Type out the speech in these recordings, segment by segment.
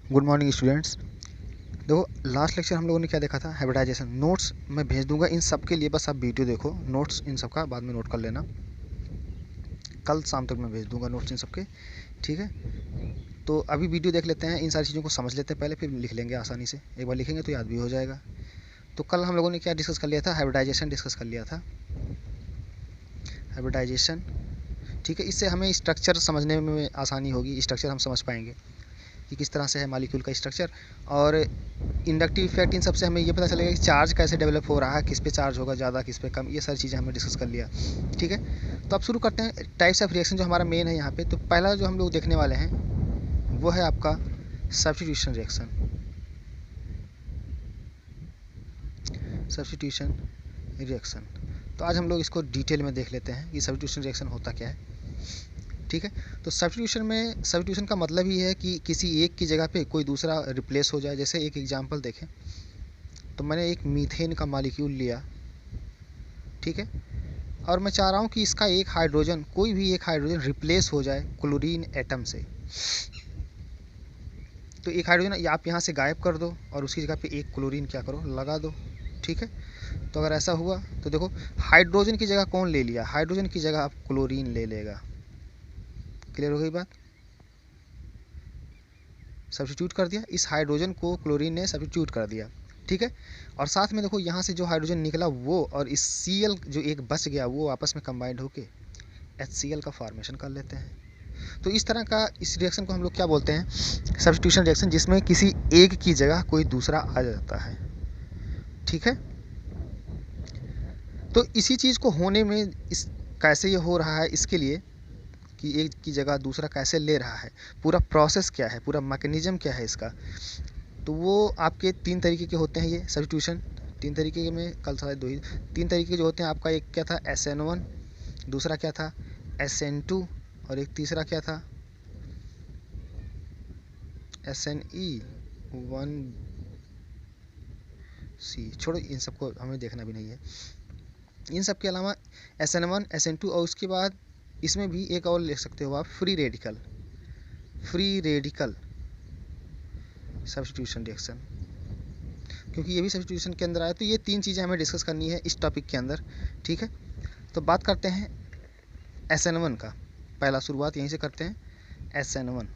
Good morning students. देखो, last lecture हम लोगों ने क्या देखा था, हाइब्रिडाइजेशन। नोट्स मैं भेज दूंगा इन सब के लिए, बस आप वीडियो देखो। नोट्स इन सब का बाद में नोट कर लेना, कल शाम तक मैं भेज दूंगा नोट्स इन सब के, ठीक है। तो अभी वीडियो देख लेते हैं, इन सारी चीज़ों को समझ लेते हैं पहले, फिर लिख लेंगे आसानी से। एक बार लिखेंगे तो याद भी हो जाएगा। तो कल हम लोगों ने क्या डिस्कस कर लिया था, हाइब्रिडाइजेशन डिस्कस कर लिया था। हाइब्रिडाइजेशन, ठीक है। इससे हमें स्ट्रक्चर समझने में आसानी होगी, स्ट्रक्चर हम समझ पाएंगे कि किस तरह से है मॉलिक्यूल का स्ट्रक्चर। और इंडक्टिव इफेक्ट, इन सबसे हमें ये पता चलेगा कि चार्ज कैसे डेवलप हो रहा है, किस पे चार्ज होगा ज़्यादा, किस पे कम। ये सारी चीज़ें हमने डिस्कस कर लिया, ठीक है। तो अब शुरू करते हैं टाइप्स ऑफ रिएक्शन, जो हमारा मेन है यहाँ पे। तो पहला जो हम लोग देखने वाले हैं वो है आपका सब्स्टिट्यूशन रिएक्शन। सब्स्टिट्यूशन रिएक्शन, तो आज हम लोग इसको डिटेल में देख लेते हैं कि सब्स्टिट्यूशन रिएक्शन होता क्या है, ठीक है। तो सब्स्टिट्यूशन का मतलब ही है कि किसी एक की जगह पे कोई दूसरा रिप्लेस हो जाए। जैसे एक एग्जांपल देखें, तो मैंने एक मीथेन का मॉलिक्यूल लिया, ठीक है, और मैं चाह रहा हूँ कि इसका एक हाइड्रोजन, कोई भी एक हाइड्रोजन रिप्लेस हो जाए क्लोरीन एटम से। तो एक हाइड्रोजन आप यहाँ से गायब कर दो और उसकी जगह पे एक क्लोरीन क्या करो, लगा दो, ठीक है। तो अगर ऐसा हुआ तो देखो, हाइड्रोजन की जगह कौन ले लिया, हाइड्रोजन की जगह आप क्लोरीन ले लेगा। क्लियर हो गई बात। सब्स्टिट्यूट कर दिया, इस हाइड्रोजन को क्लोरीन ने सब्स्टिट्यूट कर दिया, ठीक है। और साथ में देखो, यहाँ से जो हाइड्रोजन निकला वो और इस Cl जो एक बच गया, वो आपस में कंबाइंड होके HCl का फॉर्मेशन कर लेते हैं। तो इस तरह का इस रिएक्शन को हम लोग क्या बोलते हैं, सब्स्टिट्यूशन रिएक्शन, जिसमें किसी एक की जगह कोई दूसरा आ जाता है, ठीक है। तो इसी चीज़ को होने में इस कैसे ये हो रहा है, इसके लिए कि एक की जगह दूसरा कैसे ले रहा है, पूरा प्रोसेस क्या है, पूरा मैकेनिज्म क्या है इसका। तो वो आपके तीन तरीके के होते हैं ये सब्स्टिट्यूशन। तीन तरीके में, कल सारे दो ही, तीन तरीके जो होते हैं आपका। एक क्या था, SN1, दूसरा क्या था, SN2, और एक तीसरा क्या था, SNE1C। छोड़ो, इन सबको हमें देखना भी नहीं है। इन सब के अलावा SN1, SN2, और उसके बाद इसमें भी एक और लिख सकते हो आप, फ्री रेडिकल सब्स्टिट्यूशन रिएक्शन, क्योंकि ये भी सब्स्टिट्यूशन के अंदर आया। तो ये तीन चीज़ें हमें डिस्कस करनी है इस टॉपिक के अंदर, ठीक है। तो बात करते हैं SN1 का, पहला शुरुआत यहीं से करते हैं। SN1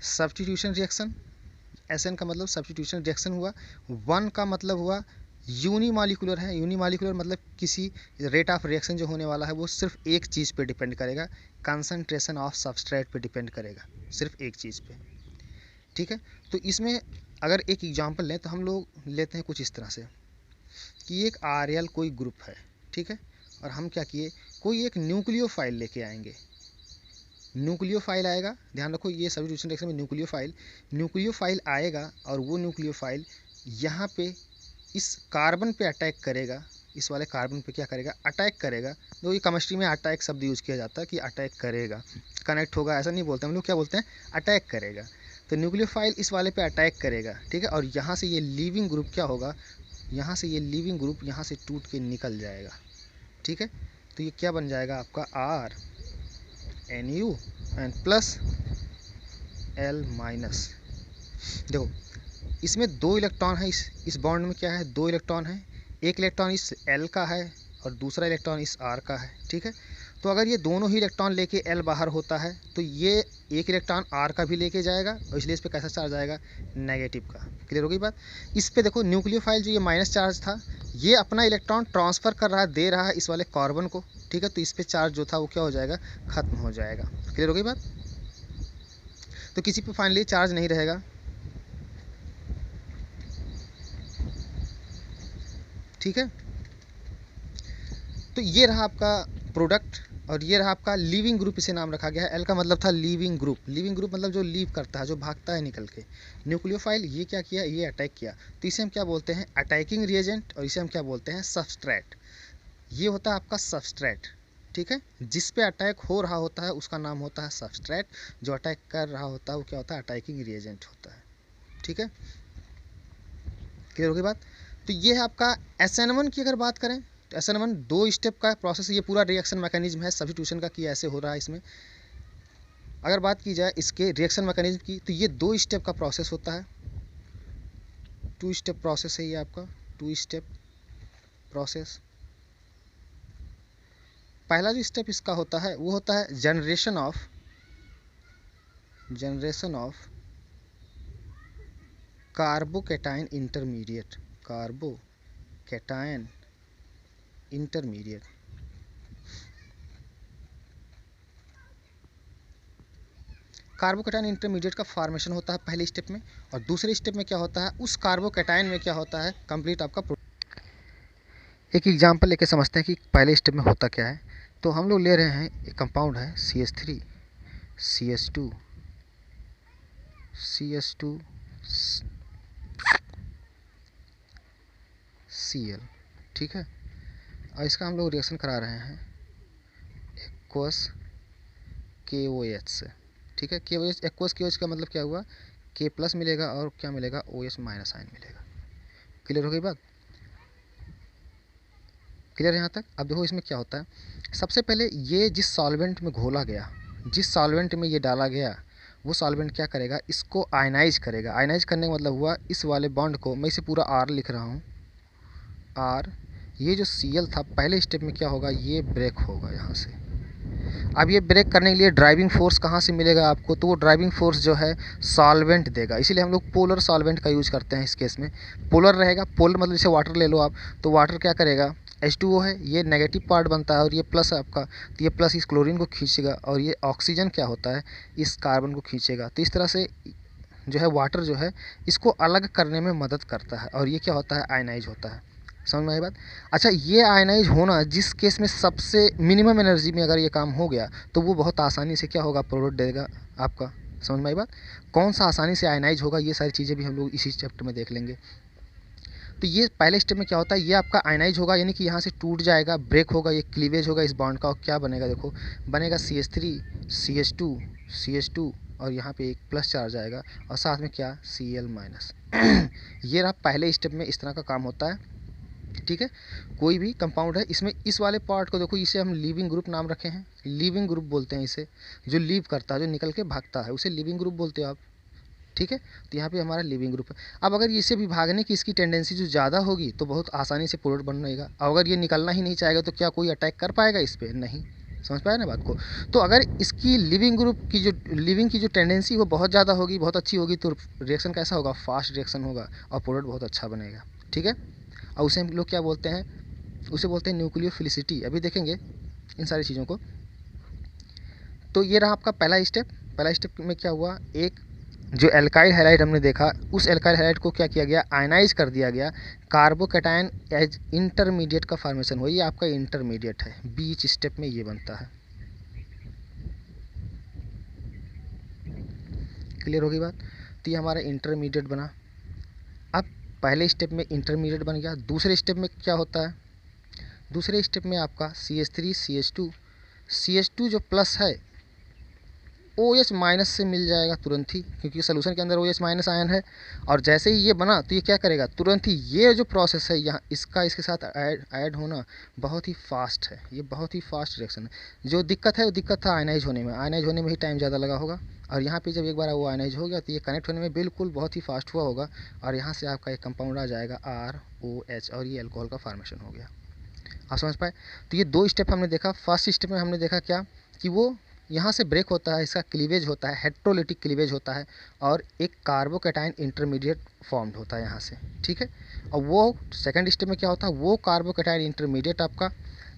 substitution reaction. SN का मतलब सब्स्टिट्यूशन रिएक्शन हुआ। 1 का मतलब हुआ यूनिमॉलिक्यूलर है। यूनिमॉलिक्यूलर मतलब किसी रेट ऑफ रिएक्शन जो होने वाला है वो सिर्फ एक चीज़ पे डिपेंड करेगा, कंसंट्रेशन ऑफ सबस्ट्रेट पे डिपेंड करेगा, सिर्फ एक चीज़ पे, ठीक है। तो इसमें अगर एक एग्जांपल लें तो हम लोग लेते हैं कुछ इस तरह से कि एक RL कोई ग्रुप है, ठीक है, और हम क्या किए, कोई एक न्यूक्लियोफाइल लेके आएंगे। न्यूक्लियोफाइल आएगा, ध्यान रखो ये सब्स्टिट्यूशन रिएक्शन में न्यूक्लियोफाइल आएगा, और वो न्यूक्लियोफाइल यहाँ पे इस कार्बन पे अटैक करेगा। इस वाले कार्बन पे क्या करेगा, अटैक करेगा। तो ये केमिस्ट्री में अटैक शब्द यूज किया जाता है कि अटैक करेगा, कनेक्ट होगा ऐसा नहीं बोलते हम लोग, क्या बोलते हैं, अटैक करेगा। तो न्यूक्लियोफाइल इस वाले पे अटैक करेगा, ठीक है। और यहाँ से ये लीविंग ग्रुप क्या होगा, यहाँ से ये लीविंग ग्रुप यहाँ से टूट के निकल जाएगा, ठीक है। तो ये क्या बन जाएगा आपका, RNU and plus L minus. देखो, इसमें दो इलेक्ट्रॉन है, इस बॉन्ड में क्या है, दो इलेक्ट्रॉन है। एक इलेक्ट्रॉन इस L का है और दूसरा इलेक्ट्रॉन इस R का है, ठीक है। तो अगर ये दोनों ही इलेक्ट्रॉन लेके L बाहर होता है तो ये एक इलेक्ट्रॉन R का भी लेके जाएगा, और इसलिए इस पर कैसा चार्ज आएगा, नेगेटिव का। क्लियर हो गई बात। इस पर देखो, न्यूक्लियोफाइल जो ये माइनस चार्ज था, ये अपना इलेक्ट्रॉन ट्रांसफ़र कर रहा है, दे रहा है इस वाले कार्बन को, ठीक है। तो इस पर चार्ज जो था वो क्या हो जाएगा, ख़त्म हो जाएगा। क्लियर हो गई बात। तो किसी पे फाइनली चार्ज नहीं रहेगा, ठीक है। तो ये रहा आपका प्रोडक्ट, और ये रहा आपका लीविंग ग्रुप, इसे नाम रखा गया है। एल का मतलब था लीविंग ग्रुप। लीविंग ग्रुप मतलब जो लीव करता है, जो भागता है निकल के। न्यूक्लियोफाइल ये क्या किया, ये अटैक किया। तो इसे हम क्या बोलते हैं, अटैकिंग रिएजेंट, और इसे हम क्या बोलते हैं, सबस्ट्रेट। ये होता है आपका सबस्ट्रेट, ठीक है। जिस पे अटैक हो रहा होता है उसका नाम होता है सबस्ट्रेट, जो अटैक कर रहा होता है वो क्या होता है, अटैकिंग रिएजेंट होता है, ठीक है। क्लियर हो गई बात। तो ये है आपका SN1 की अगर बात करें, तो SN1 दो स्टेप का प्रोसेस, ये पूरा रिएक्शन मैकेनिज्म है सब्स्टिट्यूशन का, कि ऐसे हो रहा है इसमें। अगर बात की जाए इसके रिएक्शन मैकेनिज्म की, तो ये 2 स्टेप का प्रोसेस होता है, 2 स्टेप प्रोसेस है ये आपका, 2 स्टेप प्रोसेस। पहला जो स्टेप इसका होता है वो होता है generation of carbocation intermediate, carbocation intermediate. Carbocation intermediate का फॉर्मेशन होता है पहले स्टेप में, और दूसरे स्टेप में क्या होता है, उस कार्बोकैटायन में क्या होता है, कंप्लीट आपका। एक एग्जांपल लेके समझते हैं कि पहले स्टेप में होता क्या है। तो हम लोग ले रहे हैं एक कंपाउंड है CH3 CH2 Cl, ठीक है, और इसका हम लोग रिएक्शन करा रहे हैं एक्वस KOH से, ठीक है। KOH, एक्वस KOH का मतलब क्या हुआ, K प्लस मिलेगा और क्या मिलेगा, OH माइनस आयन मिलेगा। क्लियर हो गई बात, क्लियर यहाँ तक। अब देखो इसमें क्या होता है, सबसे पहले ये जिस सॉल्वेंट में घोला गया, जिस सॉल्वेंट में ये डाला गया, वो सॉल्वेंट क्या करेगा, इसको आयनाइज करेगा। आयनाइज करने का मतलब हुआ इस वाले बॉन्ड को, मैं इसे पूरा R लिख रहा हूँ, R, ये जो Cl था पहले स्टेप में क्या होगा, ये ब्रेक होगा यहाँ से। अब ये ब्रेक करने के लिए ड्राइविंग फोर्स कहाँ से मिलेगा आपको, तो वो ड्राइविंग फोर्स जो है सॉल्वेंट देगा। इसीलिए हम लोग पोलर सॉल्वेंट का यूज़ करते हैं इस केस में। पोलर रहेगा, पोलर मतलब जैसे वाटर ले लो आप, तो वाटर क्या करेगा, H2O है, ये नेगेटिव पार्ट बनता है और ये प्लस है आपका, तो ये प्लस इस क्लोरीन को खींचेगा और ये ऑक्सीजन क्या होता है, इस कार्बन को खींचेगा। तो इस तरह से जो है वाटर जो है इसको अलग करने में मदद करता है, और ये क्या होता है, आयनाइज होता है। समझ में आई बात। अच्छा, ये आयनाइज होना जिस केस में सबसे मिनिमम एनर्जी में अगर ये काम हो गया, तो वो बहुत आसानी से क्या होगा, प्रोडक्ट देगा आपका। समझ में आई बात। कौन सा आसानी से आयनाइज होगा, ये सारी चीज़ें भी हम लोग इसी चैप्टर में देख लेंगे। तो ये पहले स्टेप में क्या होता है, ये आपका आयनाइज होगा, यानी कि यहाँ से टूट जाएगा, ब्रेक होगा, ये क्लीवेज होगा इस बॉन्ड का, और क्या बनेगा, देखो बनेगा CH3 CH2 और यहाँ पे एक प्लस चार्ज आएगा, और साथ में क्या, Cl माइनस। ये रहा पहले स्टेप में इस तरह का काम होता है, ठीक है। कोई भी कंपाउंड है इसमें, इस वाले पार्ट को देखो, इसे हम लीविंग ग्रुप नाम रखे हैं, लीविंग ग्रुप बोलते हैं इसे। जो लीव करता है, जो निकल के भागता है, उसे लीविंग ग्रुप बोलते हो आप, ठीक है। तो यहाँ पे हमारा लिविंग ग्रुप है। अब अगर इसे भी भागने की इसकी टेंडेंसी जो ज़्यादा होगी, तो बहुत आसानी से प्रोडक्ट बनेगा। अगर ये निकलना ही नहीं चाहेगा, तो क्या कोई अटैक कर पाएगा इस पर, नहीं। समझ पाया ना बात को। तो अगर इसकी लिविंग ग्रुप की जो लिविंग की जो टेंडेंसी वो बहुत ज़्यादा होगी, बहुत अच्छी होगी, तो रिएक्शन कैसा होगा, फास्ट रिएक्शन होगा और प्रोडक्ट बहुत अच्छा बनेगा, ठीक है। और उसे हम लोग क्या बोलते हैं, उसे बोलते हैं न्यूक्लियोफिलिसिटी। अभी देखेंगे इन सारी चीज़ों को। तो ये रहा आपका पहला स्टेप। पहला स्टेप में क्या हुआ, एक जो एल्काइल हैलाइड हमने देखा, उस एल्काइल हैलाइड को क्या किया गया, आयनाइज कर दिया गया, कार्बोकैटायन एज इंटरमीडिएट का फॉर्मेशन हुआ। ये आपका इंटरमीडिएट है, बीच स्टेप में ये बनता है। क्लियर होगी बात। तो ये हमारा इंटरमीडिएट बना। अब पहले स्टेप में इंटरमीडिएट बन गया। दूसरे स्टेप में क्या होता है, दूसरे स्टेप में आपका CH3 CH2 जो प्लस है OH माइनस से मिल जाएगा तुरंत ही, क्योंकि सोल्यूशन के अंदर OH माइनस आयन है। और जैसे ही ये बना, तो ये क्या करेगा, तुरंत ही ये जो प्रोसेस है यहाँ इसका इसके साथ ऐड होना बहुत ही फास्ट है। ये बहुत ही फास्ट रिएक्शन है। जो दिक्कत है वो दिक्कत था आयनाइज होने में, आयनाइज होने में ही टाइम ज़्यादा लगा होगा। और यहाँ पे जब एक बार वो आयनाइज हो गया, तो ये कनेक्ट होने में बिल्कुल बहुत ही फास्ट हुआ होगा, और यहाँ से आपका एक कंपाउंड आ जाएगा ROH, और ये अल्कोहल का फॉर्मेशन हो गया। आप समझ पाए। तो ये 2 स्टेप हमने देखा। फर्स्ट स्टेप में हमने देखा क्या, कि वो यहाँ से ब्रेक होता है, इसका क्लीवेज होता है, हेट्रोलिटिक क्लीवेज होता है, और एक कार्बोकैटायन इंटरमीडिएट फॉर्म्ड होता है यहाँ से, ठीक है। और वो सेकंड स्टेप में क्या होता है, वो कार्बोकैटायन इंटरमीडिएट आपका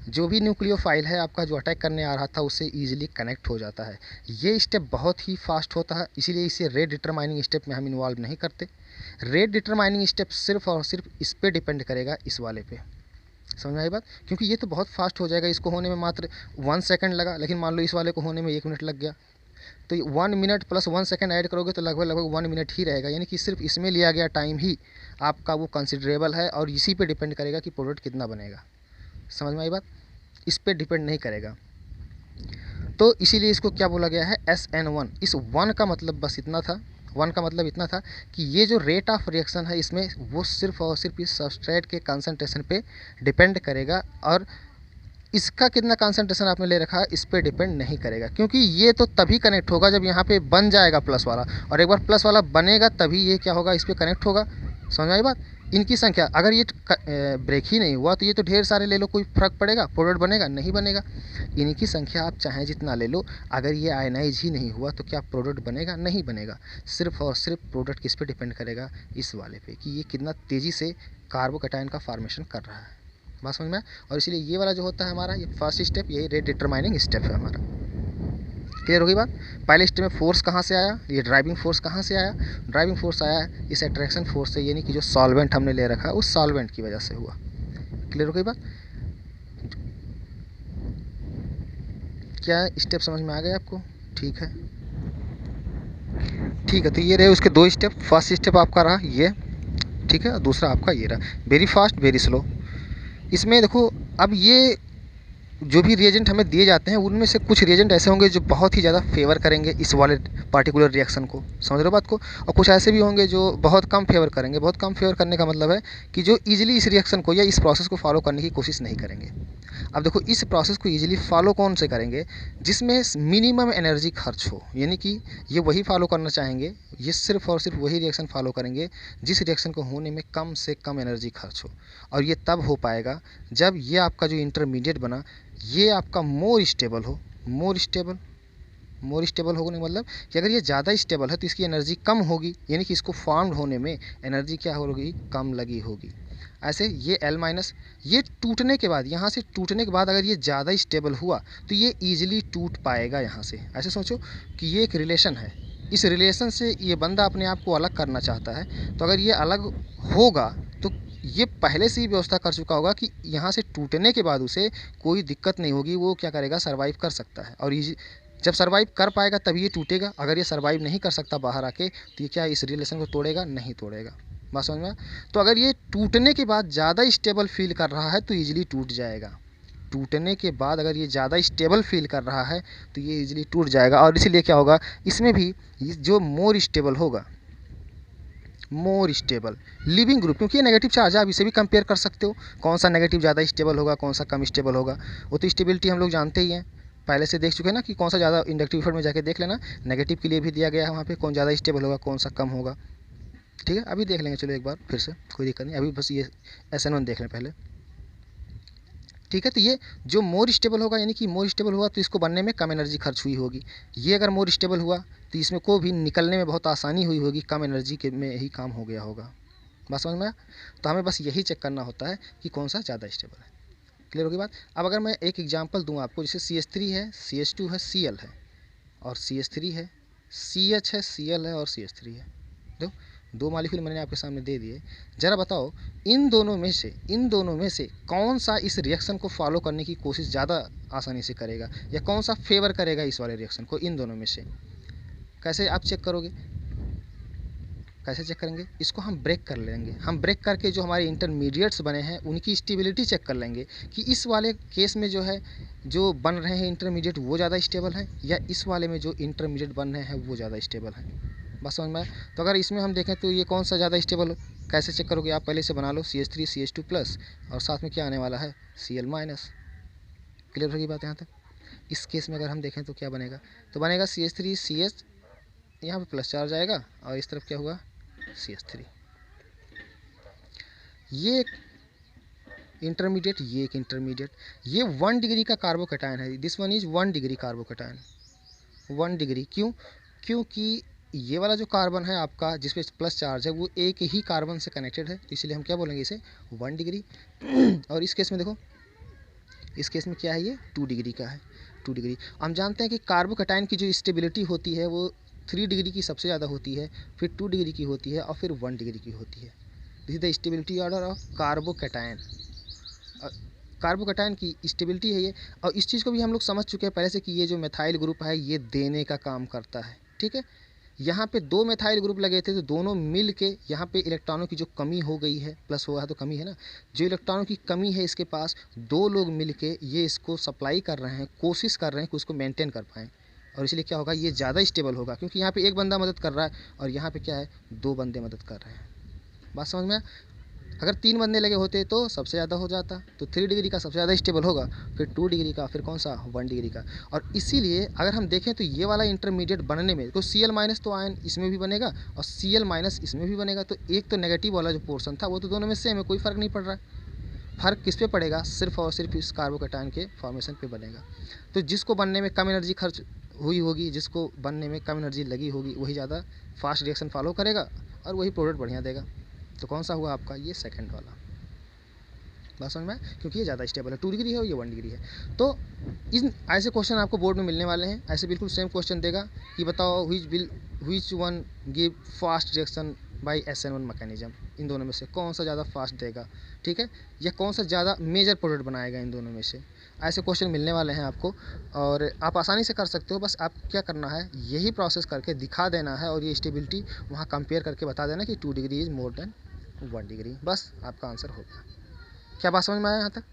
जो भी न्यूक्लियोफाइल है आपका, जो अटैक करने आ रहा था, उससे ईजिली कनेक्ट हो जाता है। ये स्टेप बहुत ही फास्ट होता है, इसीलिए इसे रेट डिटरमाइनिंग स्टेप में हम इन्वॉल्व नहीं करते। रेट डिटरमाइनिंग स्टेप सिर्फ और सिर्फ इस पर डिपेंड करेगा, इस वाले पे। समझ में आई बात। क्योंकि ये तो बहुत फास्ट हो जाएगा, इसको होने में मात्र 1 सेकंड लगा, लेकिन मान लो इस वाले को होने में 1 मिनट लग गया, तो 1 मिनट प्लस 1 सेकंड ऐड करोगे तो लगभग 1 मिनट ही रहेगा। यानी कि सिर्फ इसमें लिया गया टाइम ही आपका वो कंसिडरेबल है, और इसी पे डिपेंड करेगा कि प्रोडक्ट कितना बनेगा। समझ में आई बात, इस पर डिपेंड नहीं करेगा। तो इसीलिए इसको क्या बोला गया है, SN1। इस 1 का मतलब बस इतना था, 1 का मतलब इतना था कि ये जो रेट ऑफ रिएक्शन है इसमें, वो सिर्फ और सिर्फ इस सबस्ट्रेट के कंसंट्रेशन पे डिपेंड करेगा। और इसका कितना कंसंट्रेशन आपने ले रखा है इस पर डिपेंड नहीं करेगा, क्योंकि ये तो तभी कनेक्ट होगा जब यहाँ पे बन जाएगा प्लस वाला, और एक बार प्लस वाला बनेगा तभी ये क्या होगा, इस पर कनेक्ट होगा। समझ आई बात। इनकी संख्या अगर ये ब्रेक ही नहीं हुआ तो ये तो ढेर सारे ले लो, कोई फ़र्क पड़ेगा, प्रोडक्ट बनेगा नहीं बनेगा। इनकी संख्या आप चाहें जितना ले लो, अगर ये आयनाइज ही नहीं हुआ तो क्या प्रोडक्ट बनेगा, नहीं बनेगा। सिर्फ और सिर्फ प्रोडक्ट किस पे डिपेंड करेगा, इस वाले पे, कि ये कितना तेज़ी से कार्बोकैटायन का फॉर्मेशन कर रहा है। बात समझ में आया। और इसीलिए ये वाला जो होता है हमारा, ये फर्स्ट स्टेप, यही रेट डिटरमाइनिंग स्टेप है हमारा। क्लियर हो गई बात। पहले स्टेप में फोर्स कहाँ से आया, ये ड्राइविंग फोर्स कहाँ से आया, ड्राइविंग फोर्स आया है इस अट्रैक्शन फोर्स से, यानी कि जो सॉल्वेंट हमने ले रखा है उस सॉल्वेंट की वजह से हुआ। क्लियर हो गई बात। क्या स्टेप समझ में आ गए आपको? ठीक है, ठीक है। तो ये रहे उसके दो स्टेप। फर्स्ट स्टेप आपका रहा ये, ठीक है, और दूसरा आपका ये रहा, वेरी फास्ट वेरी स्लो। इसमें देखो, अब ये जो भी रिएजेंट हमें दिए जाते हैं उनमें से कुछ रिएजेंट ऐसे होंगे जो बहुत ही ज़्यादा फेवर करेंगे इस वाले पार्टिकुलर रिएक्शन को, समझ रहे हो बात को, और कुछ ऐसे भी होंगे जो बहुत कम फेवर करेंगे। बहुत कम फेवर करने का मतलब है कि जो ईजिली इस रिएक्शन को या इस प्रोसेस को फॉलो करने की कोशिश नहीं करेंगे। अब देखो, इस प्रोसेस को ईजिली फॉलो कौन से करेंगे, जिसमें मिनिमम एनर्जी खर्च हो, यानी कि ये वही फॉलो करना चाहेंगे, ये सिर्फ और सिर्फ वही रिएक्शन फॉलो करेंगे जिस रिएक्शन को होने में कम से कम एनर्जी खर्च हो। और ये तब हो पाएगा जब ये आपका जो इंटरमीडिएट बना ये आपका मोर स्टेबल हो। मोर स्टेबल होने मतलब कि अगर ये ज़्यादा स्टेबल है तो इसकी एनर्जी कम होगी, यानी कि इसको फॉर्म्ड होने में एनर्जी क्या होगी, कम लगी होगी। ऐसे ये L माइनस, ये टूटने के बाद, यहाँ से टूटने के बाद अगर ये ज़्यादा स्टेबल हुआ तो ये ईजिली टूट पाएगा यहाँ से। ऐसे सोचो कि ये एक रिलेशन है, इस रिलेशन से ये बंदा अपने आप को अलग करना चाहता है, तो अगर ये अलग होगा तो ये पहले से ही व्यवस्था कर चुका होगा कि यहाँ से टूटने के बाद उसे कोई दिक्कत नहीं होगी, वो क्या करेगा, सर्वाइव कर सकता है। और जब सर्वाइव कर पाएगा तभी ये टूटेगा। अगर ये सर्वाइव नहीं कर सकता बाहर आके तो ये क्या इस रिलेशन को तोड़ेगा, नहीं तोड़ेगा। बात समझ में। तो अगर ये टूटने के बाद ज़्यादा स्टेबल फील कर रहा है तो ईजिली टूट जाएगा। टूटने के बाद अगर ये ज़्यादा स्टेबल फील कर रहा है तो ये ईजिली टूट जाएगा। और इसीलिए क्या होगा, इसमें भी जो मोर स्टेबल होगा, मोर स्टेबल लिविंग ग्रुप, क्योंकि ये नेगेटिव चार्ज है, आप इसे भी कंपेयर कर सकते हो, कौन सा नेगेटिव ज़्यादा स्टेबल होगा, कौन सा कम स्टेबल होगा। वो तो स्टेबिलिटी हम लोग जानते ही हैं, पहले से देख चुके हैं ना, कि कौन सा ज़्यादा, इंडक्टिव इफेक्ट में जाके देख लेना, नेगेटिव के लिए भी दिया गया है वहाँ पे, कौन ज़्यादा स्टेबल होगा, कौन सा कम होगा। ठीक है, अभी देख लेंगे, चलो एक बार फिर से, कोई दिक्कत नहीं, अभी बस ये SN1 देख लें पहले। ठीक है, तो ये जो मोर स्टेबल होगा, यानी कि मोर स्टेबल हुआ तो इसको बनने में कम एनर्जी खर्च हुई होगी। ये अगर मोर स्टेबल हुआ तो इसमें को भी निकलने में बहुत आसानी हुई होगी, कम एनर्जी के में ही काम हो गया होगा। बात समझ में आया। तो हमें बस यही चेक करना होता है कि कौन सा ज़्यादा स्टेबल है। क्लियर होगी बात। अब अगर मैं एक एग्जांपल दूं आपको, जैसे CH3 है, CH2 है, Cl है, और CH3 है, CH है, Cl है, और CH3 है। देखो, दो मॉलिक्यूल मैंने आपके सामने दे दिए। ज़रा बताओ इन दोनों में से कौन सा इस रिएक्शन को फॉलो करने की कोशिश ज़्यादा आसानी से करेगा, या कौन सा फेवर करेगा इस वाले रिएक्शन को, इन दोनों में से। कैसे आप चेक करोगे, कैसे चेक करेंगे, इसको हम ब्रेक कर लेंगे। हम ब्रेक करके जो हमारे इंटरमीडिएट्स बने हैं उनकी स्टेबिलिटी चेक कर लेंगे कि इस वाले केस में जो है, जो बन रहे हैं इंटरमीडिएट, वो ज़्यादा स्टेबल है, या इस वाले में जो इंटरमीडिएट बन रहे हैं वो ज़्यादा स्टेबल है। बस समझ में आया। तो अगर इसमें हम देखें तो ये कौन सा ज़्यादा स्टेबल हो, कैसे चेक करोगे, आप पहले से बना लो CH3 CH2 प्लस, और साथ में क्या आने वाला है, Cl माइनस। क्लियर होगी बात यहाँ तक। इस केस में अगर हम देखें तो क्या बनेगा, तो बनेगा CH3 CH, यहाँ पे प्लस चार्ज आएगा, और इस तरफ क्या हुआ, CH3। ये एक इंटरमीडिएट, ये एक इंटरमीडिएट, ये 1 डिग्री का कार्बोकैटायन है। This one is 1 degree carbocation, 1 degree. क्यों, क्योंकि ये वाला जो कार्बन है आपका जिस पे प्लस चार्ज है वो एक ही कार्बन से कनेक्टेड है, इसलिए हम क्या बोलेंगे इसे, 1 डिग्री। और इस केस में देखो, इस केस में क्या है, ये 2 डिग्री का है, 2 डिग्री। हम जानते हैं कि कार्बोकैटायन की जो स्टेबिलिटी होती है वो 3 डिग्री की सबसे ज़्यादा होती है, फिर 2 डिग्री की होती है, और फिर 1 डिग्री की होती है। This is the stability order of carbocation. Carbocation की स्टेबिलिटी है ये। और इस चीज़ को भी हम लोग समझ चुके हैं पहले से कि ये जो मेथाइल ग्रुप है ये देने का काम करता है। ठीक है, यहाँ पे 2 मेथाइल ग्रुप लगे थे तो दोनों मिल के यहाँ पे इलेक्ट्रॉनों की जो कमी हो गई है, प्लस हुआ है तो कमी है ना, जो इलेक्ट्रॉनों की कमी है इसके पास, 2 लोग मिल के ये इसको सप्लाई कर रहे हैं, कोशिश कर रहे हैं कि उसको मेंटेन कर पाएँ। और इसलिए क्या होगा, ये ज़्यादा स्टेबल होगा, क्योंकि यहाँ पे एक बंदा मदद कर रहा है और यहाँ पे क्या है, 2 बंदे मदद कर रहे हैं। बात समझ में। अगर 3 बनने लगे होते तो सबसे ज़्यादा हो जाता, तो 3 डिग्री का सबसे ज़्यादा स्टेबल होगा, फिर 2 डिग्री का, फिर कौन सा 1 डिग्री का। और इसीलिए अगर हम देखें तो ये वाला इंटरमीडिएट बनने में तो Cl- तो आयन इसमें भी बनेगा और Cl- इसमें भी बनेगा, तो एक तो नेगेटिव वाला जो पोर्शन था वो तो दोनों में सेम है, कोई फ़र्क नहीं पड़ रहा है। फ़र्क किस पे पड़ेगा, सिर्फ और सिर्फ इस कार्बोकैटायन के फॉर्मेशन पे बनेगा। तो जिसको बनने में कम एनर्जी खर्च हुई होगी, जिसको बनने में कम एनर्जी लगी होगी, वही ज़्यादा फास्ट रिएक्शन फॉलो करेगा और वही प्रोडक्ट बढ़िया देगा। तो कौन सा हुआ आपका, ये सेकंड वाला। बात समझ में आया? क्योंकि ये ज़्यादा स्टेबल है, 2 डिग्री है और ये 1 डिग्री है। तो इन ऐसे क्वेश्चन आपको बोर्ड में मिलने वाले हैं, ऐसे बिल्कुल सेम क्वेश्चन देगा कि बताओ which one give fast reaction by SN1 mechanism, इन दोनों में से कौन सा ज़्यादा फास्ट देगा, ठीक है, या कौन सा ज़्यादा मेजर प्रोडक्ट बनाएगा, इन दोनों में से ऐसे क्वेश्चन मिलने वाले हैं आपको। और आप आसानी से कर सकते हो, बस आप क्या करना है, यही प्रोसेस करके दिखा देना है और ये स्टेबिलिटी वहाँ कंपेयर करके बता देना कि 2 degree is more than 1 degree, बस आपका आंसर हो गया। क्या बात समझ में आया यहाँ तक?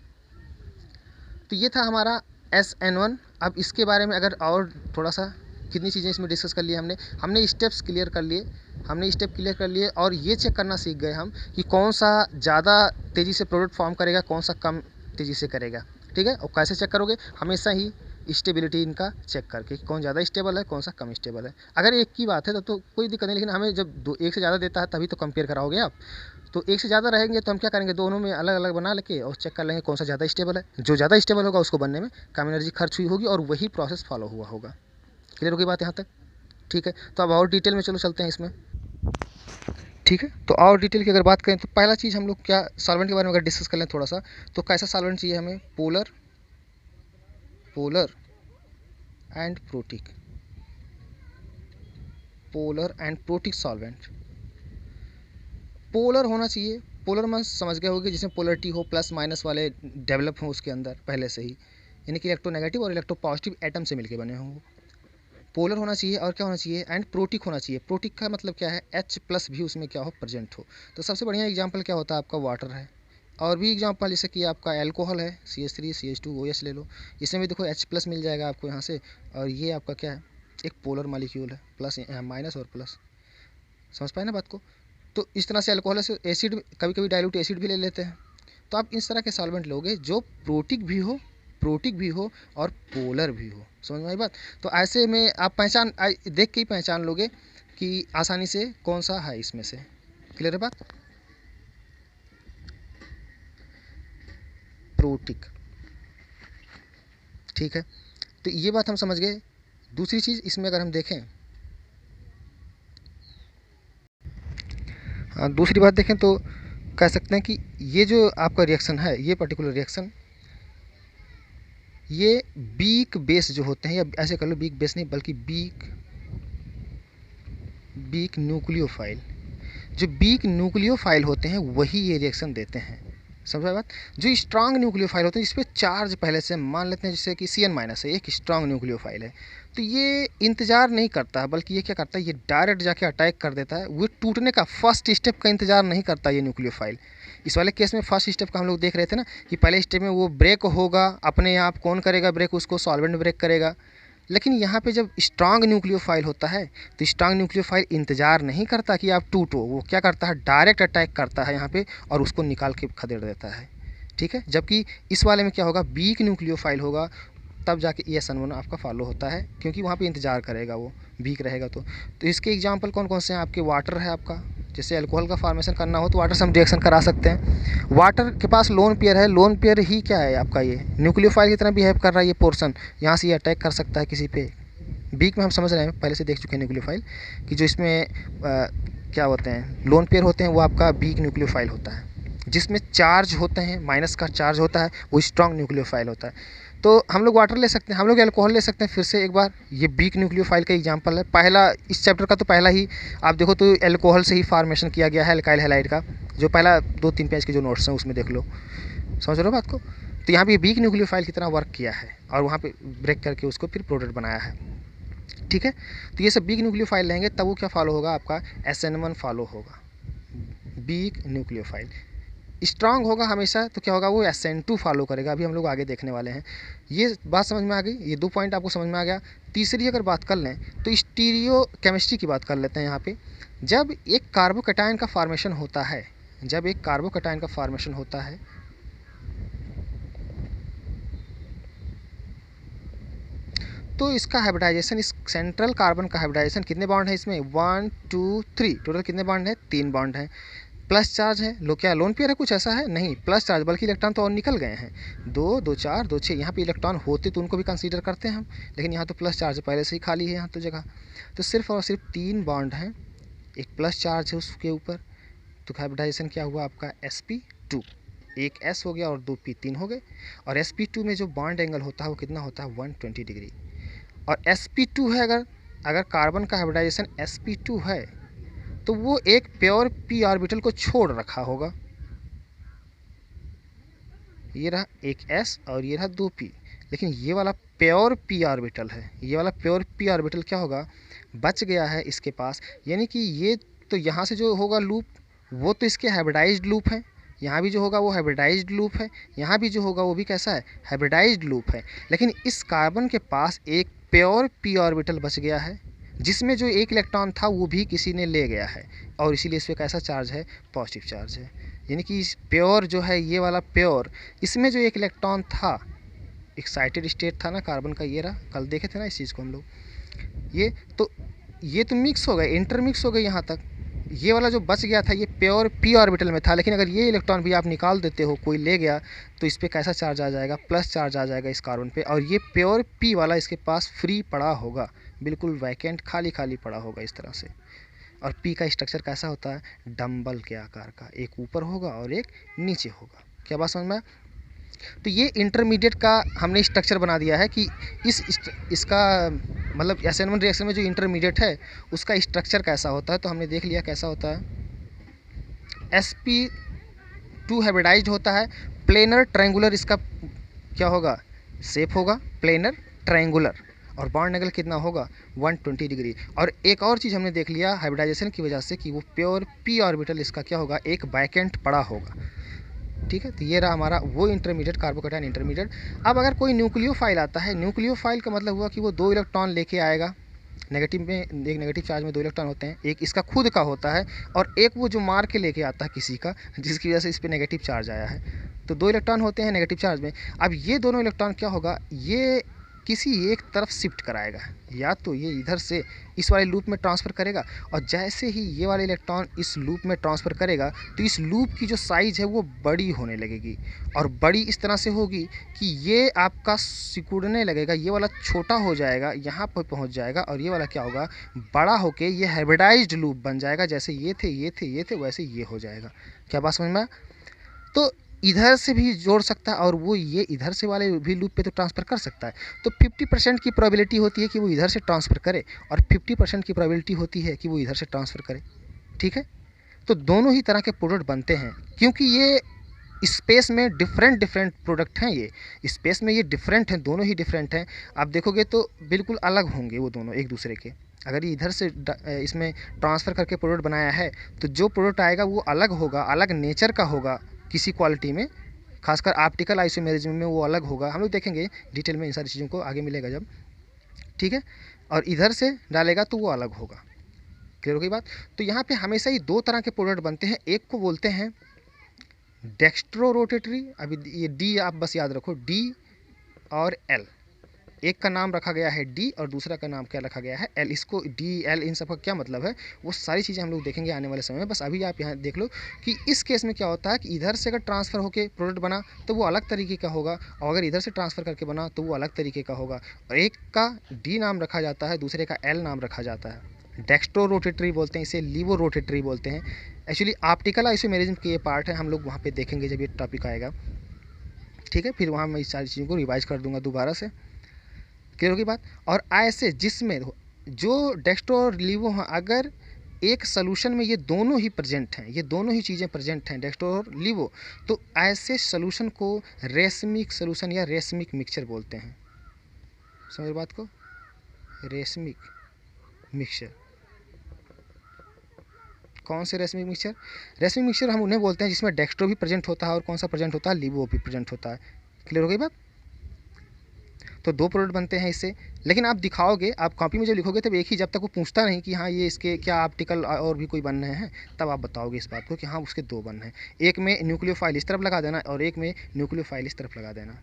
तो ये था हमारा SN1। अब इसके बारे में अगर और थोड़ा सा कितनी चीज़ें इसमें डिस्कस कर लिए हमने स्टेप्स क्लियर कर लिए और ये चेक करना सीख गए हम कि कौन सा ज़्यादा तेज़ी से प्रोडक्ट फॉर्म करेगा, कौन सा कम तेज़ी से करेगा, ठीक है। और कैसे चेक करोगे, हमेशा ही स्टेबिलिटी इनका चेक करके कौन ज़्यादा स्टेबल है, कौन सा कम स्टेबल है। अगर एक की बात है तो कोई दिक्कत नहीं, लेकिन हमें जब एक से ज़्यादा देता है तभी तो कंपेयर कराओगे आप। तो एक से ज़्यादा रहेंगे तो हम क्या करेंगे, दोनों में अलग अलग बना लेके और चेक कर लेंगे कौन सा ज़्यादा स्टेबल है। जो ज़्यादा स्टेबल होगा उसको बनने में कम एनर्जी खर्च हुई होगी और वही प्रोसेस फॉलो हुआ होगा। क्लियर होगी बात यहाँ तक? ठीक है, तो अब और डिटेल में चलो चलते हैं इसमें। ठीक है, तो और डिटेल की अगर बात करें तो पहला चीज़ हम लोग क्या सॉल्वेंट के बारे में अगर डिस्कस कर लें थोड़ा सा, तो कैसा सॉल्वेंट चाहिए हमें, polar and protic solvent. Polar होना चाहिए, पोलर में समझ गए होगे जिसमें पोलरिटी हो, प्लस माइनस वाले डेवलप हों उसके अंदर पहले से ही, यानी कि इलेक्ट्रोनेगेटिव और इलेक्ट्रोपॉजिटिव एटम से मिलके बने हों, पोलर होना चाहिए। और क्या होना चाहिए, एंड प्रोटिक होना चाहिए। प्रोटिक का मतलब क्या है, H+ भी उसमें क्या हो, प्रेजेंट हो। तो सबसे बढ़िया एग्जांपल क्या होता है आपका, वाटर है। और भी एग्जांपल जैसे कि आपका एल्कोहल है, CH3 CH2 OH ले लो, इसमें भी देखो H+ मिल जाएगा आपको यहाँ से। और ये आपका क्या है, एक पोलर मॉलिक्यूल है, प्लस माइनस और प्लस, समझ पाए ना बात को। तो इस तरह से अल्कोहल से एसिड, कभी कभी डाइल्यूट एसिड भी ले लेते हैं। तो आप इस तरह के सॉल्वेंट लोगे जो प्रोटिक भी हो और पोलर भी हो, समझ में आई बात। तो ऐसे में आप देख के ही पहचान लोगे कि आसानी से कौन सा है इसमें से। क्लियर है बात? प्रोटिक, ठीक है, तो ये बात हम समझ गए। दूसरी चीज़ इसमें अगर हम देखें, दूसरी बात देखें तो कह सकते हैं कि ये जो आपका रिएक्शन है, ये पर्टिकुलर रिएक्शन, ये बीक बेस जो होते हैं, या ऐसे कर लो बीक बेस नहीं बल्कि बीक न्यूक्लियोफाइल, जो बीक न्यूक्लियोफाइल होते हैं वही ये रिएक्शन देते हैं, समझा बात। जो स्ट्रांग न्यूक्लियोफाइल होते हैं जिस पे चार्ज पहले से मान लेते हैं, जैसे कि Cn- है, एक स्ट्रांग न्यूक्लियोफाइल है, तो ये इंतज़ार नहीं करता है, बल्कि ये क्या करता है, ये डायरेक्ट जाके अटैक कर देता है। वो टूटने का फर्स्ट स्टेप का इंतज़ार नहीं करता ये न्यूक्लियोफाइल। इस वाले केस में फर्स्ट स्टेप का हम लोग देख रहे थे ना कि पहले स्टेप में वो ब्रेक होगा अपने आप, कौन करेगा ब्रेक, उसको सॉल्वेंट ब्रेक करेगा। लेकिन यहाँ पे जब स्ट्रांग न्यूक्लियोफाइल होता है तो स्ट्रांग न्यूक्लियोफाइल इंतज़ार नहीं करता कि आप टूटो, वो क्या करता है, डायरेक्ट अटैक करता है यहाँ पे और उसको निकाल के खदेड़ देता है, ठीक है। जबकि इस वाले में क्या होगा, वीक न्यूक्लियोफाइल होगा, तब जाके SN1 आपका फॉलो होता है, क्योंकि वहाँ पे इंतज़ार करेगा, वो वीक रहेगा। तो इसके एग्जांपल कौन कौन से हैं आपके, वाटर है आपका, जैसे अल्कोहल का फॉर्मेशन करना हो तो वाटर से हम रिएक्शन करा सकते हैं। वाटर के पास लोन पेयर है, लोन पेयर ही क्या है आपका, ये न्यूक्लियोफाइल की तरह बिहेव कर रहा है, ये पोर्शन यहाँ से ये अटैक कर सकता है किसी पे। बीक में हम समझ रहे हैं, पहले से देख चुके हैं न्यूक्लियोफाइल कि जो इसमें क्या होते हैं, लोन पेयर होते हैं, वो आपका बीक न्यूक्लियोफाइल होता है। जिसमें चार्ज होते हैं, माइनस का चार्ज होता है, वो स्ट्रॉन्ग न्यूक्लियोफाइल होता है। तो हम लोग वाटर ले सकते हैं, हम लोग अल्कोहल ले सकते हैं। फिर से एक बार, ये बीक न्यूक्लियोफाइल का एग्जांपल है, पहला इस चैप्टर का तो पहला ही आप देखो तो अल्कोहल से ही फॉर्मेशन किया गया है अल्काइल हैलाइड का, जो पहला 2-3 पेज के जो नोट्स हैं उसमें देख लो, समझ रहे हो बात को। तो यहाँ पे बीक न्यूक्लियोफाइल की तरह वर्क किया है और वहाँ पे ब्रेक करके उसको फिर प्रोडक्ट बनाया है, ठीक है। तो ये सब बीक न्यूक्लियोफाइल रहेंगे, तब वो क्या फॉलो होगा आपका, SN1 फॉलो होगा। बीक न्यूक्लियोफाइल स्ट्रांग होगा हमेशा तो क्या होगा, वो SN2 फॉलो करेगा। अभी हम लोग आगे देखने वाले हैं। ये बात समझ में आ गई, ये 2 पॉइंट आपको समझ में आ गया। तीसरी अगर बात कर लें तो स्टीरियो केमिस्ट्री की बात कर लेते हैं। यहाँ पे जब एक कार्बोकैटायन का फॉर्मेशन होता है, जब एक कार्बोकैटायन का फॉर्मेशन होता है तो इसका हाइब्रिडाइजेशन, इस सेंट्रल कार्बन का हाइब्रिडाइजेशन, कितने बॉन्ड है इसमें, 1 2 3, टोटल कितने बॉन्ड है, 3 बॉन्ड है। प्लस चार्ज है, क्या लोन पेयर है, कुछ ऐसा है नहीं, प्लस चार्ज, बल्कि इलेक्ट्रॉन तो और निकल गए हैं, 2 2 4 2 6, यहाँ पे इलेक्ट्रॉन होते तो उनको भी कंसीडर करते हैं हम, लेकिन यहाँ तो प्लस चार्ज पहले से ही खाली है यहाँ तो जगह, तो सिर्फ और सिर्फ 3 बॉन्ड हैं, एक प्लस चार्ज है उसके ऊपर, तो हाइब्रिडाइजेशन क्या हुआ आपका sp2, एक s हो गया और 2 p, 3 हो गए। और sp2 में जो बॉन्ड एंगल होता है वो कितना होता है, 120 डिग्री। और sp2 है, अगर अगर कार्बन का हाइब्रिडाइजेशन sp2 है तो वो एक प्योर p ऑर्बिटल को छोड़ रखा होगा, ये रहा एक s और ये रहा 2p, लेकिन ये वाला प्योर p ऑर्बिटल है, ये वाला प्योर p ऑर्बिटल क्या होगा, बच गया है इसके पास, यानी कि ये तो यहाँ से जो होगा लूप वो तो इसके हाइब्रिडाइज्ड लूप है, यहाँ भी जो होगा वो हाइब्रिडाइज्ड लूप है, यहाँ भी जो होगा वो भी कैसा है, हाइब्रिडाइज्ड लूप है। लेकिन इस कार्बन के पास एक प्योर p ऑर्बिटल बच गया है जिसमें जो एक इलेक्ट्रॉन था वो भी किसी ने ले गया है, और इसीलिए इस पर कैसा चार्ज है, पॉजिटिव चार्ज है। यानी कि इस प्योर जो है, ये वाला प्योर, इसमें जो एक इलेक्ट्रॉन था, एक्साइटेड स्टेट था ना कार्बन का, ये रहा, कल देखे थे ना इस चीज़ को हम लोग, ये तो मिक्स हो गए, इंटरमिक्स हो गए यहाँ तक, ये वाला जो बच गया था ये प्योर p ऑर्बिटल में था, लेकिन अगर ये इलेक्ट्रॉन भी आप निकाल देते हो, कोई ले गया, तो इस पर कैसा चार्ज आ जाएगा, प्लस चार्ज आ जाएगा इस कार्बन पे, और ये प्योर p वाला इसके पास फ्री पड़ा होगा, बिल्कुल वैकेंट, खाली खाली पड़ा होगा इस तरह से। और p का स्ट्रक्चर कैसा होता है, डंबल के आकार का, एक ऊपर होगा और एक नीचे होगा। क्या बात समझ में? तो ये इंटरमीडिएट का हमने स्ट्रक्चर बना दिया है कि इसका मतलब SN1 रिएक्शन में जो इंटरमीडिएट है उसका स्ट्रक्चर कैसा होता है, तो हमने देख लिया कैसा होता है। sp2 हाइब्रिडाइज्ड होता है, प्लेनर ट्रायंगुलर, इसका क्या होगा, शेप होगा प्लेनर ट्रायंगुलर, और बॉन्ड एंगल कितना होगा, 120 डिग्री। और एक और चीज़ हमने देख लिया हाइब्रिडाइजेशन की वजह से कि वो प्योर p ऑर्बिटल इसका क्या होगा, एक वैकेंट पड़ा होगा। ठीक है, तो ये रहा हमारा वो इंटरमीडिएट, कार्बोकैटायन इंटरमीडिएट। अब अगर कोई न्यूक्लियोफाइल आता है, न्यूक्लियोफाइल का मतलब हुआ कि वो 2 इलेक्ट्रॉन लेके आएगा, नेगेटिव में, एक नेगेटिव चार्ज में 2 इलेक्ट्रॉन होते हैं, एक इसका खुद का होता है और एक वो जो मार के लेके आता है किसी का, जिसकी वजह से इस पर नेगेटिव चार्ज आया है, तो 2 इलेक्ट्रॉन होते हैं नेगेटिव चार्ज में। अब ये दोनों इलेक्ट्रॉन क्या होगा, ये किसी एक तरफ शिफ्ट कराएगा, या तो ये इधर से इस वाले लूप में ट्रांसफ़र करेगा, और जैसे ही ये वाले इलेक्ट्रॉन इस लूप में ट्रांसफ़र करेगा तो इस लूप की जो साइज़ है वो बड़ी होने लगेगी, और बड़ी इस तरह से होगी कि ये आपका सिकुड़ने लगेगा, ये वाला छोटा हो जाएगा, यहाँ पर पहुँच जाएगा, और ये वाला क्या होगा, बड़ा होके ये हाइब्रिडाइज्ड लूप बन जाएगा, जैसे ये थे ये थे ये थे वैसे ये हो जाएगा। क्या बात समझ में? तो इधर से भी जोड़ सकता है और वो ये इधर से वाले भी लूप पे तो ट्रांसफ़र कर सकता है, तो 50% की प्रोबेबिलिटी होती है कि वो इधर से ट्रांसफ़र करे, और 50% की प्रोबेबिलिटी होती है कि वो इधर से ट्रांसफ़र करे। ठीक है, तो दोनों ही तरह के प्रोडक्ट बनते हैं, क्योंकि ये स्पेस में डिफरेंट प्रोडक्ट हैं, ये स्पेस में ये डिफरेंट हैं, दोनों ही डिफरेंट हैं। आप देखोगे तो बिल्कुल अलग होंगे वो दोनों एक दूसरे के। अगर ये इधर से इसमें ट्रांसफ़र करके प्रोडक्ट बनाया है तो जो प्रोडक्ट आएगा वो अलग होगा, अलग नेचर का होगा, किसी क्वालिटी में, खासकर ऑप्टिकल आइसोमेरिज्म में वो अलग होगा। हम लोग देखेंगे डिटेल में इन सारी चीज़ों को, आगे मिलेगा जब। ठीक है, और इधर से डालेगा तो वो अलग होगा। क्लियर हो गई बात? तो यहाँ पे हमेशा ही 2 तरह के प्रोडक्ट बनते हैं, एक को बोलते हैं डेक्स्ट्रो रोटेटरी, अभी ये डी आप बस याद रखो, डी और एल, एक का नाम रखा गया है डी और दूसरा का नाम क्या रखा गया है, एल। इसको डी एल इन सब का क्या मतलब है वो सारी चीज़ें हम लोग देखेंगे आने वाले समय में। बस अभी आप यहाँ देख लो कि इस केस में क्या होता है कि इधर से अगर ट्रांसफ़र होकर प्रोडक्ट बना तो वो अलग तरीके का होगा, और अगर इधर से ट्रांसफ़र करके बना तो वो अलग तरीके का होगा, और एक का डी नाम रखा जाता है, दूसरे का एल नाम रखा जाता है। डेक्स्ट्रो रोटेटरी बोलते हैं इसे, लीवो रोटेटरी बोलते हैं। एक्चुअली ऑप्टिकल आइसोमेरिज्म के ये पार्ट है, हम लोग वहाँ पे देखेंगे जब ये टॉपिक आएगा। ठीक है, फिर वहाँ मैं इस सारी चीज़ों को रिवाइज कर दूंगा दोबारा से। क्लियर होगी बात? और ऐसे जिसमें जो डेक्स्ट्रो और लीवो हैं, अगर एक सोल्यूशन में ये दोनों ही प्रेजेंट हैं, ये दोनों ही चीज़ें प्रेजेंट हैं, डेक्स्ट्रो और लीवो, तो ऐसे सोल्यूशन को रेशमिक सोल्यूशन या रेशमिक मिक्सचर बोलते हैं। समझ बात को? Racemic mixture. कौन से रेशमिक मिक्सचर? रेशमिक मिक्सचर हम उन्हें बोलते हैं जिसमें डेक्स्ट्रो भी प्रेजेंट होता है और कौन सा प्रेजेंट होता है, लीवो भी प्रेजेंट होता है। क्लियर हो गई बात? तो 2 प्रोडक्ट बनते हैं इससे। लेकिन आप दिखाओगे, आप कॉपी में जब लिखोगे तब एक ही, जब तक वो पूछता नहीं कि हाँ ये इसके क्या आर्टिकल और भी कोई बन रहे हैं, तब आप बताओगे इस बात को कि हाँ उसके 2 बन हैं। एक में न्यूक्लियोफाइल इस तरफ लगा देना और एक में न्यूक्लियोफाइल इस तरफ लगा देना,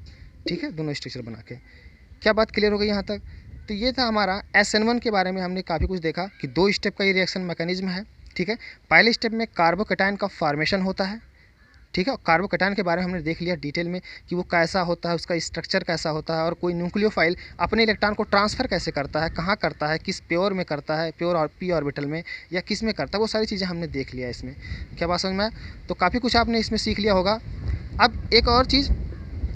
ठीक है, दोनों स्ट्रक्चर बना के। क्या बात क्लियर हो गई यहाँ तक? तो ये था हमारा SN1 के बारे में, हमने काफ़ी कुछ देखा कि 2 स्टेप का ये रिएक्शन मैकेनिज्म है, ठीक है। पहले स्टेप में कार्बोकैटायन का फॉर्मेशन होता है, ठीक है। कार्बोकैटायन के बारे में हमने देख लिया डिटेल में कि वो कैसा होता है, उसका स्ट्रक्चर कैसा होता है, और कोई न्यूक्लियोफाइल अपने इलेक्ट्रॉन को ट्रांसफ़र कैसे करता है, कहाँ करता है, किस प्योर में करता है, प्योर और p ऑर्बिटल में या किस में करता है, वो सारी चीज़ें हमने देख लिया इसमें। क्या बात समझ में आया? तो काफ़ी कुछ आपने इसमें सीख लिया होगा। अब एक और चीज़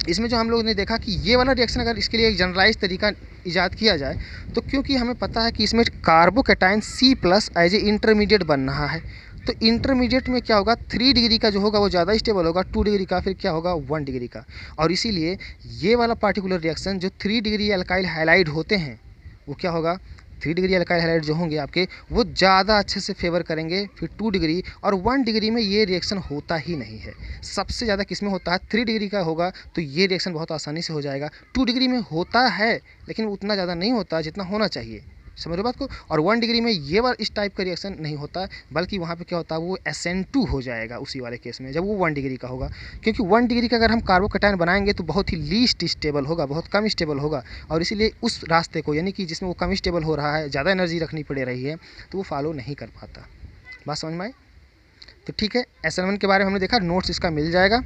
इसमें जो हम लोगों ने देखा कि ये वाला रिएक्शन अगर इसके लिए एक जनरलाइज तरीका ईजाद किया जाए, तो क्योंकि हमें पता है कि इसमें carbocation C+ as a intermediate बन रहा है, तो इंटरमीडिएट में क्या होगा, 3 डिग्री का जो होगा वो ज़्यादा स्टेबल होगा, 2 डिग्री का फिर क्या होगा 1 डिग्री का। और इसीलिए ये वाला पार्टिकुलर रिएक्शन जो 3 डिग्री एल्काइल हैलाइड होते हैं, वो क्या होगा, 3 डिग्री एल्काइल हैलाइड जो होंगे आपके, वो ज़्यादा अच्छे से फेवर करेंगे। फिर 2 डिग्री और 1 डिग्री में ये रिएक्शन होता ही नहीं है। सबसे ज़्यादा किस में होता है, 3 डिग्री का होगा तो ये रिएक्शन बहुत आसानी से हो जाएगा। 2 डिग्री में होता है लेकिन उतना ज़्यादा नहीं होता जितना होना चाहिए, समझ रहे बात को। और 1 डिग्री में ये वाला इस टाइप का रिएक्शन नहीं होता, बल्कि वहाँ पे क्या होता है, वो SN2 हो जाएगा उसी वाले केस में, जब वो 1 डिग्री का होगा। क्योंकि 1 डिग्री का अगर हम कार्बोकैटायन बनाएंगे तो बहुत ही लीस्ट स्टेबल होगा, बहुत कम स्टेबल होगा, और इसीलिए उस रास्ते को, यानी कि जिसमें वो कम स्टेबल हो रहा है, ज़्यादा एनर्जी रखनी पड़ रही है, तो वो फॉलो नहीं कर पाता। बात समझ में आई? तो ठीक है, SN1 के बारे में हमने देखा, नोट्स इसका मिल जाएगा।